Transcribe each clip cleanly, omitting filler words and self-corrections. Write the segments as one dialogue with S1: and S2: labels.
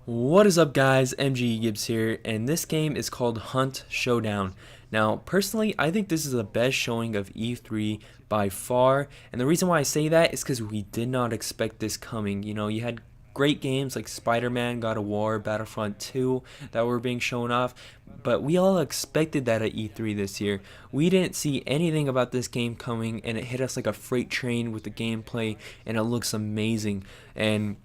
S1: What is up, guys? MG Gibbs here, and this game is called Hunt Showdown. Now, personally, I think this is the best showing of E3 by far, and the reason why I say that is because we did not expect this coming. You know, you had great games like Spider-Man, God of War, Battlefront 2 that were being shown off, but we all expected that at E3 this year. We didn't see anything about this game coming, and it hit us like a freight train with the gameplay, and it looks amazing. And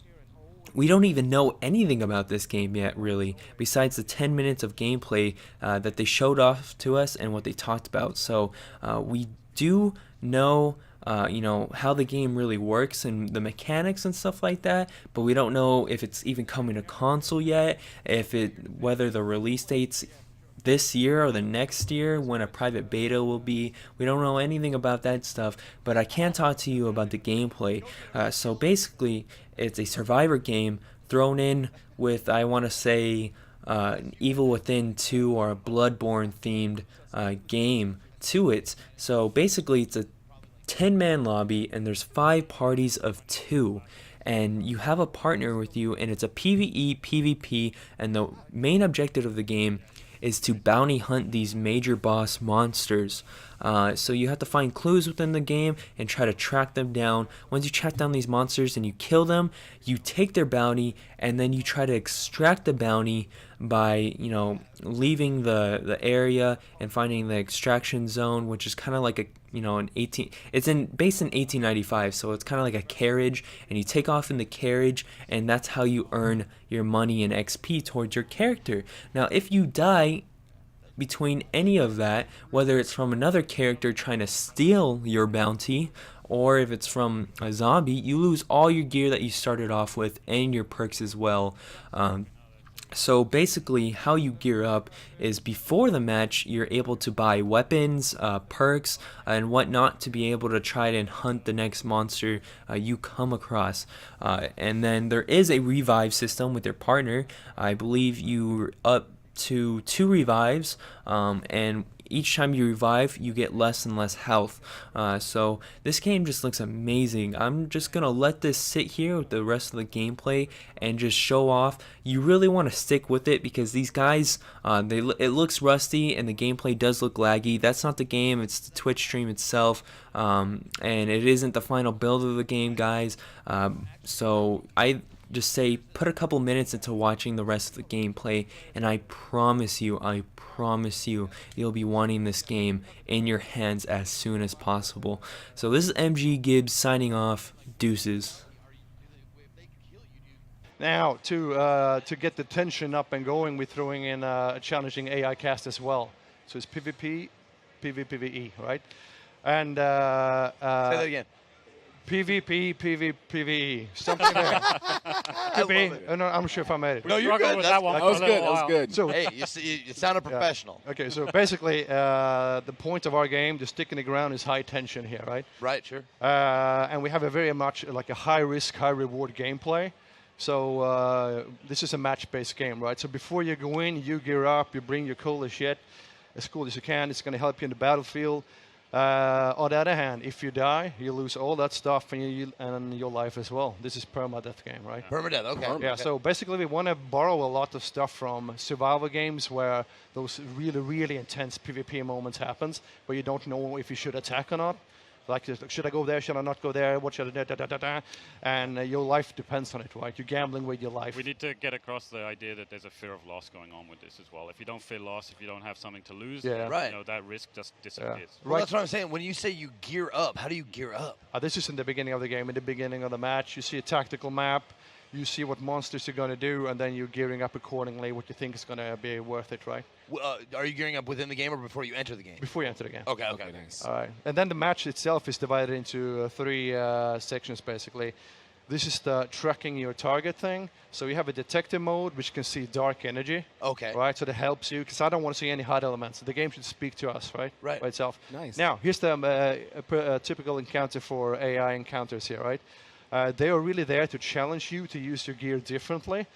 S1: we don't even know anything about this game yet, really, besides the 10 minutes of gameplay that they showed off to us and what they talked about. So we do know, how the game really works and the mechanics and stuff like that, but we don't know if it's even coming to console yet, whether the release date's this year or the next year, when a private beta will be. We don't know anything about that stuff, but I can talk to you about the gameplay. So basically, it's a survivor game thrown in with, I want to say, an Evil Within 2 or a Bloodborne themed game to it. So basically, it's a 10-man lobby, and there's 5 parties of 2. And you have a partner with you, and it's a PvE, PvP, and the main objective of the game is to bounty hunt these major boss monsters. So you have to find clues within the game and try to track them down. Once you track down these monsters and you kill them, you take their bounty, and then you try to extract the bounty by, leaving the area and finding the extraction zone, which is kind of like based in 1895, so it's kind of like a carriage, and you take off in the carriage, and that's how you earn your money and XP towards your character. Now, if you die between any of that, whether it's from another character trying to steal your bounty, or if it's from a zombie, you lose all your gear that you started off with and your perks as well. So basically, how you gear up is before the match, you're able to buy weapons, perks, and whatnot to be able to try and hunt the next monster you come across. And then there is a revive system with your partner. I believe you're up to 2 revives, and each time you revive, you get less and less health. So this game just looks amazing. I'm just gonna let this sit here with the rest of the gameplay and just show off. You really want to stick with it because these guys, it looks rusty and the gameplay does look laggy. That's not the game, it's the Twitch stream itself, and it isn't the final build of the game, guys. So I just say put a couple minutes into watching the rest of the gameplay, and I promise you, you'll be wanting this game in your hands as soon as possible. So this is MG Gibbs signing off. Deuces.
S2: Now, to get the tension up and going, we're throwing in a challenging AI cast as well. So it's PvP, PvPvE, right? And
S3: say that again.
S2: PvP, PvPvE, something there. Could be. No, I'm sure if I made it.
S3: No, you're good.
S4: With that one.
S3: That was good. That was good.
S2: So,
S3: hey, you sounded professional.
S2: Yeah. Okay, so basically, the point of our game, the stick in the ground, is high tension here, right?
S3: Right, sure.
S2: And we have a very much like a high risk, high reward gameplay. So this is a match-based game, right? So before you go in, you gear up, you bring your coolest shit, as cool as you can. It's going to help you in the battlefield. On the other hand, if you die, you lose all that stuff and your life as well. This is permadeath game, right?
S3: Permadeath, okay.
S2: Yeah, so basically we want to borrow a lot of stuff from survival games where those really, really intense PvP moments happens, where you don't know if you should attack or not. Like, should I go there? Should I not go there? What should I do? And your life depends on it, right? You're gambling with your life.
S4: We need to get across the idea that there's a fear of loss going on with this as well. If you don't feel lost, if you don't have something to lose,
S3: right.
S4: That risk just disappears.
S3: Yeah. Well, that's what I'm saying. When you say you gear up, how do you gear up?
S2: This is in the beginning of the game. In the beginning of the match, you see a tactical map. You see what monsters you're going to do, and then you're gearing up accordingly, what you think is going to be worth it, right?
S3: Are you gearing up within the game or before you enter the game?
S2: Before you enter the game.
S3: Okay, nice.
S2: All right. And then the match itself is divided into 3 sections, basically. This is the tracking your target thing. So you have a detective mode, which can see dark energy.
S3: Okay.
S2: Right, so that helps you, because I don't want to see any hard elements. The game should speak to us, right?
S3: Right.
S2: By itself.
S3: Nice.
S2: Now, here's the typical encounter for AI encounters here, right? They are really there to challenge you to use your gear differently.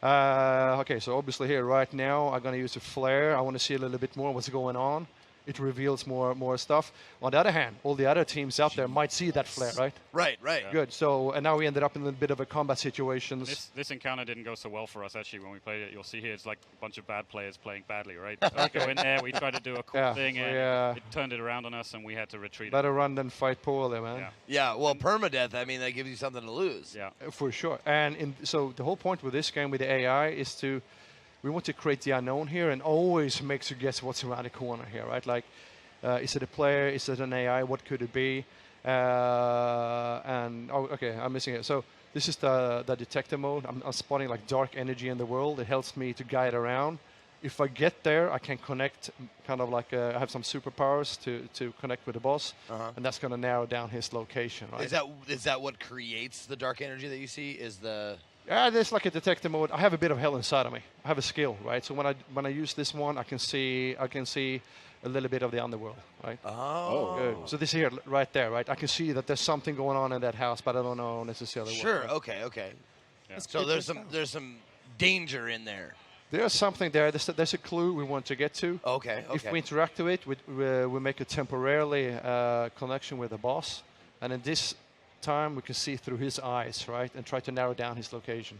S2: Okay, so obviously here right now, I'm going to use a flare. I want to see a little bit more what's going on. it reveals more stuff. On the other hand, all the other teams out there might see that flare, right?
S3: Right, right.
S4: Yeah.
S2: Good. So, and now we ended up in a bit of a combat situations.
S4: This encounter didn't go so well for us actually when we played it. You'll see here it's like a bunch of bad players playing badly, right? So we go in there, we tried to do a cool
S2: Yeah,
S4: thing, and
S2: yeah.
S4: it turned it around on us, and we had to retreat.
S2: Better run than fight poorly, man.
S4: Yeah.
S3: Yeah, well, permadeath, I mean, that gives you something to lose.
S4: Yeah.
S2: For sure. And so the whole point with this game with the AI is we want to create the unknown here and always makes you guess what's around the corner here, right? Like, is it a player? Is it an AI? What could it be? Okay, I'm missing it. So this is the detector mode. I'm spotting like dark energy in the world. It helps me to guide around. If I get there, I can connect, kind of like I have some superpowers to connect with the boss, and that's going to narrow down his location, right?
S3: Is that what creates the dark energy that you see? Is the
S2: Yeah, there's like a detector mode. I have a bit of hell inside of me. I have a skill, right? So when I use this one, I can see a little bit of the underworld, right?
S3: oh,
S2: Good. So this here, right there, right? I can see that there's something going on in that house, but I don't know necessarily what.
S3: sure, okay.
S4: Yeah.
S3: So there's some danger in there.
S2: There's something there. There's a clue we want to get to.
S3: Okay.
S2: If we interact with it, we make a temporarily connection with the boss, and in this time we can see through his eyes, right, and try to narrow down his location.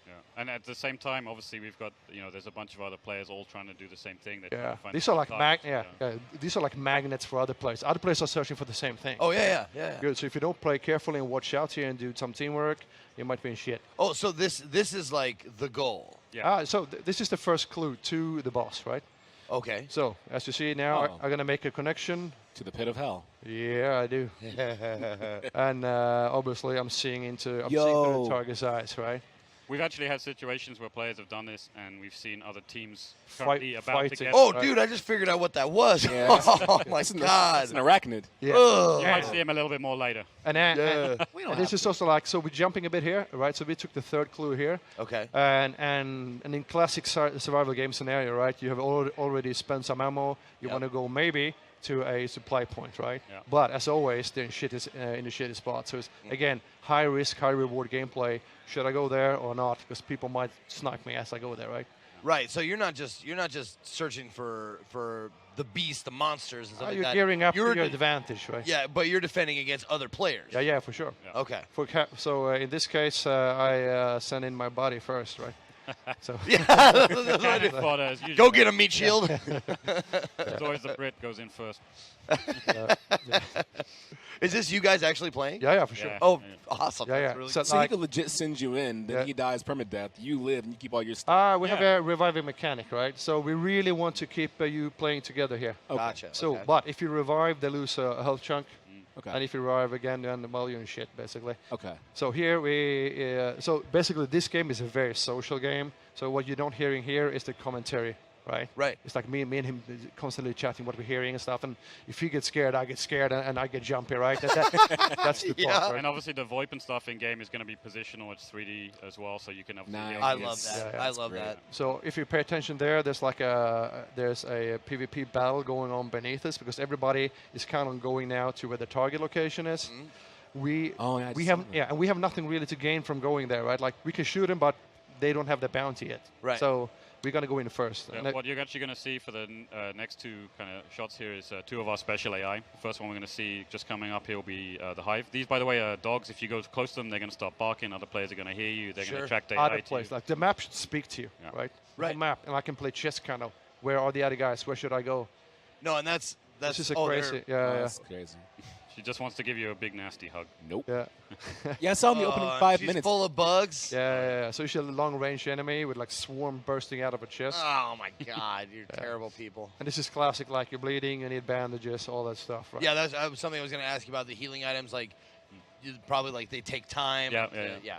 S4: Yeah. And at the same time, obviously, we've got, there's a bunch of other players all trying to do the same thing. They're trying
S2: Yeah,
S4: to find
S2: these are like
S4: targets,
S2: these are like magnets for other players. Other players are searching for the same thing.
S3: Oh yeah.
S2: Good. So if you don't play carefully and watch out here and do some teamwork, you might be in shit.
S3: Oh, so this is like the goal.
S4: Yeah.
S2: So this is the first clue to the boss, right?
S3: Okay.
S2: So as you see now,
S5: Oh.
S2: I'm gonna make a connection.
S5: To the pit of hell.
S2: Yeah, I do. And obviously, I'm seeing through
S5: Yo.
S2: the target's eyes, right?
S4: We've actually had situations where players have done this, and we've seen other teams
S2: Fight-
S4: currently about to
S2: fighting.
S4: get.
S3: Oh,
S2: Right.
S3: dude, I just figured out what that was.
S5: Yeah,
S3: oh my
S5: It's an
S3: god.
S5: arachnid.
S2: Yeah.
S3: Ugh.
S4: You might see him a little bit more later.
S2: And,
S3: We don't
S2: and this
S3: have
S2: is also like, so we're jumping a bit here, right? So we took the third clue here.
S3: Okay.
S2: And in classic survival game scenario, right? You have already spent some ammo. You
S3: Yep.
S2: want to go maybe to a supply point, right?
S4: Yeah.
S2: But as always, they're in the shitty spot. So it's again high risk, high reward gameplay. Should I go there or not? Because people might snipe me as I go there, right?
S3: Right. So you're not just searching for the beast, the monsters, and stuff like
S2: You're
S3: that.
S2: gearing up
S3: You're
S2: to your advantage, right?
S3: Yeah, but you're defending against other players.
S2: Yeah, for sure.
S4: Yeah.
S3: Okay.
S2: So in this case, I send in my body first, right? So
S3: Yeah.
S4: Cannon fodder, as usual.
S3: Go get a meat shield.
S4: It's always the Brit goes in first.
S3: Is this you guys actually playing?
S2: yeah, for sure.
S4: Yeah.
S3: Oh, awesome.
S2: Yeah,
S3: That's
S2: yeah.
S3: really
S2: So-
S3: cool.
S5: So
S2: Like-
S5: he could legit send you in, then
S2: Yeah.
S5: he dies permadeath. You live and you keep all your stuff.
S2: We have
S4: Yeah.
S2: a reviving mechanic, right? So we really want to keep you playing together here.
S3: Gotcha.
S2: So,
S3: okay.
S2: but if you revive, they lose a health chunk,
S5: Okay.
S2: and if you revive again, then well, you're in shit, basically.
S5: Okay.
S2: So here so basically this game is a very social game. So what you don't hearing here is the commentary, right?
S3: Right.
S2: It's like me and him constantly chatting what we're hearing and stuff. And if he gets scared, I get scared, and I get jumpy, right? That's the
S3: Yeah.
S2: part, right?
S4: And obviously the VoIP and stuff in game is going to be positional. It's 3D as well, so you can obviously.
S5: Nice.
S3: I
S5: Yes.
S3: love that.
S2: Yeah,
S3: I
S2: that's
S3: love
S5: great.
S3: that.
S2: So if you pay attention there, there's like there's a PvP battle going on beneath us because everybody is kind of going now to where the target location is. We
S5: Oh, yeah, I
S2: we
S5: saw
S2: have
S5: that.
S2: and we have nothing really to gain from going there, right? Like we can shoot them, but they don't have the bounty yet.
S3: Right.
S2: So we're gonna go in first.
S4: Yeah,
S2: And that-
S4: what you're actually going to see for the next two kind of shots here is two of our special AI. First one we're going to see just coming up here will be the Hive. These, by the way, are dogs. If you go close to them, they're going to start barking. Other players are going to hear you. They're going
S3: Sure.
S4: to attract AI
S2: other
S4: to
S2: place,
S4: you.
S2: like the map should speak to you,
S4: Yeah.
S2: right? The
S3: Right.
S2: map, and I can play chess kind of. Where are the other guys? Where should I go?
S3: No, and that's
S2: This is a
S3: oh,
S2: crazy.
S3: they're-
S2: Yeah,
S5: Oh,
S2: yeah,
S5: that's crazy.
S4: She just wants to give you a big nasty hug.
S5: Nope.
S2: yeah.
S5: Yeah, I saw in the opening
S3: Oh,
S5: 5
S3: she's
S5: minutes.
S3: full of bugs.
S2: Yeah. So she's a long-range enemy with like swarm bursting out of her chest.
S3: Oh my God, you're terrible people.
S2: And this is classic, like you're bleeding, you need bandages, all that stuff, right?
S3: Yeah, that's something I was going to ask you about the healing items. Like, probably like they take time.
S4: Yeah.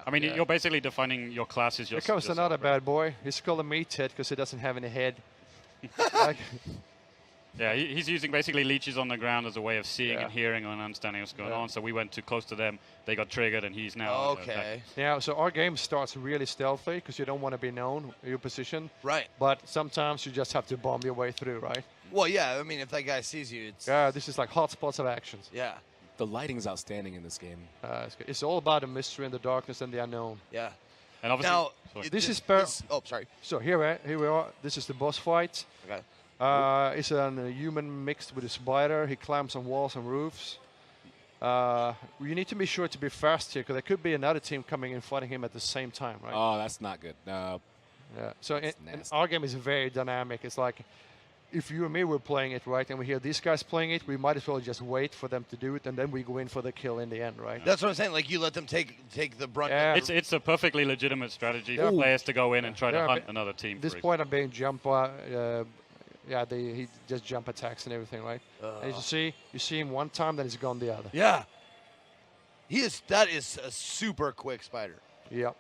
S4: I mean,
S2: Yeah.
S4: you're basically defining your class as your.
S2: Here comes
S4: your
S2: another
S4: software.
S2: bad boy. He's called a meathead because he doesn't have any head. Like,
S4: Yeah, he's using basically leeches on the ground as a way of seeing
S2: Yeah.
S4: and hearing and understanding what's going
S2: Yeah.
S4: on. So we went too close to them. They got triggered, and he's now.
S3: Okay.
S2: yeah, so our game starts really stealthy because you don't want to be known, your position.
S3: Right.
S2: But sometimes you just have to bomb your way through, right?
S3: Well, yeah. I mean, if that guy sees you, it's
S2: Yeah, this is like hotspots of actions.
S3: yeah,
S5: The lighting's outstanding in this game.
S2: It's all about the mystery and the darkness and the unknown.
S3: yeah.
S4: And obviously,
S3: Now,
S4: sorry.
S2: This is per-
S3: oh, sorry.
S2: So here we are. This is the boss fight.
S3: Okay.
S2: It's a human mixed with a spider. He climbs on walls and roofs. You need to be sure to be fast here, because there could be another team coming in fighting him at the same time, right?
S5: Oh, that's not good.
S2: Yeah. So
S5: That's
S2: and
S5: nasty.
S2: our game is very dynamic. It's like if you and me were playing it, right, and we hear these guys playing it, we might as well just wait for them to do it, and then we go in for the kill in the end, right?
S3: That's what I'm saying. Like you let them take the brunt.
S2: Yeah.
S4: It's a perfectly legitimate strategy
S2: Yeah.
S4: for players to go in and try to
S2: Yeah,
S4: hunt
S2: but
S4: another team.
S2: At this
S4: for
S2: point, I'm being jump. He just jump attacks and everything, right? And you see him one time, then he's gone the other.
S3: Yeah. That is a super quick spider.
S2: Yep.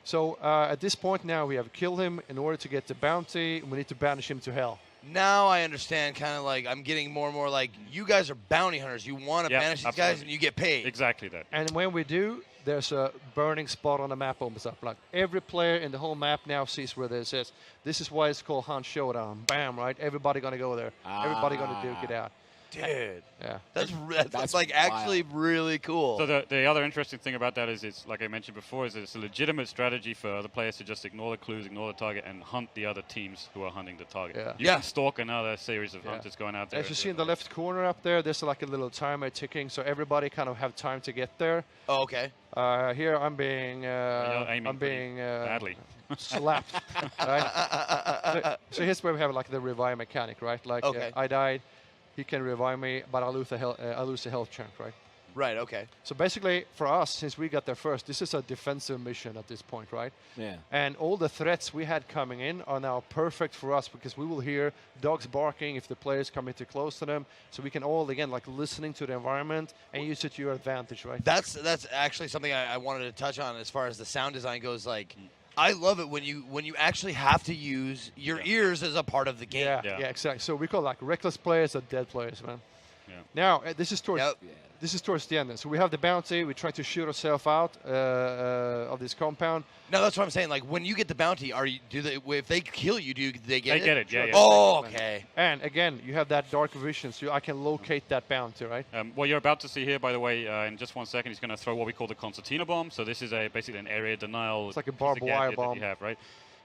S2: So at this point now, we have killed him. In order to get the bounty, we need to banish him to hell.
S3: Now I understand, kind of like I'm getting more and more like you guys are bounty hunters. You want to
S4: Yeah,
S3: banish these guys
S4: absolutely.
S3: and you get paid.
S4: Exactly that.
S2: And when we do, there's a burning spot on the map opens up. Like every player in the whole map now sees where this is. This is why it's called Hunt Showdown. Bam, right? Everybody gonna go there. Everybody gonna duke it out.
S3: Dude,
S2: Yeah.
S3: that's like actually really cool.
S4: So the other interesting thing about that is it's, like I mentioned before, is it's a legitimate strategy for other players to just ignore the clues, ignore the target, and hunt the other teams who are hunting the target.
S2: Yeah.
S4: You can stalk another series of hunters going out there.
S2: As you see in the left corner up there, there's like a little timer ticking, so everybody kind of have time to get there.
S3: Oh, okay.
S2: Here I'm being
S4: badly.
S2: slapped. Right? So here's where we have like the revive mechanic, right? Like
S3: Okay.
S2: I died, he can revive me, but I lose the health chunk, right?
S3: Right. Okay.
S2: So basically, for us, since we got there first, this is a defensive mission at this point, right?
S5: Yeah.
S2: And all the threats we had coming in are now perfect for us, because we will hear dogs barking if the players come in too close to them. So we can all, again, like listening to the environment and use it to your advantage, right?
S3: That's actually something I wanted to touch on as far as the sound design goes. Like, I love it when you actually have to use your ears as a part of the game.
S2: Yeah, exactly. So we call like reckless players or dead players, man.
S4: Yeah.
S2: Now, this is towards
S3: Yep.
S2: this is towards the end. So we have the bounty. We try to shoot ourselves out of this compound.
S3: No, that's what I'm saying. Like when you get the bounty, if they kill you, do they get it?
S4: They get it, yeah, yeah.
S3: Oh, okay.
S2: And again, you have that dark vision, so I can locate that bounty, right?
S4: What you're about to see here, by the way, in just 1 second, he's going to throw what we call the concertina bomb. So this is basically an area denial.
S2: It's like a
S4: piece of
S2: barbed wire
S4: gadget that
S2: bomb.
S4: you have, right?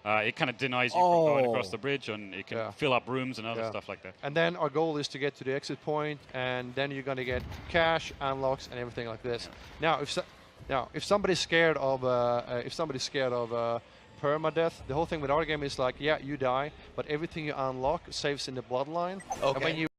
S4: It kind of denies you from going across the bridge, and it can fill up rooms and other stuff like that.
S2: And then our goal is to get to the exit point, and then you're going to get cash, unlocks, and everything like this. Now, if somebody's scared of permadeath, the whole thing with our game is like, yeah, you die, but everything you unlock saves in the bloodline.
S3: Okay.
S2: And when you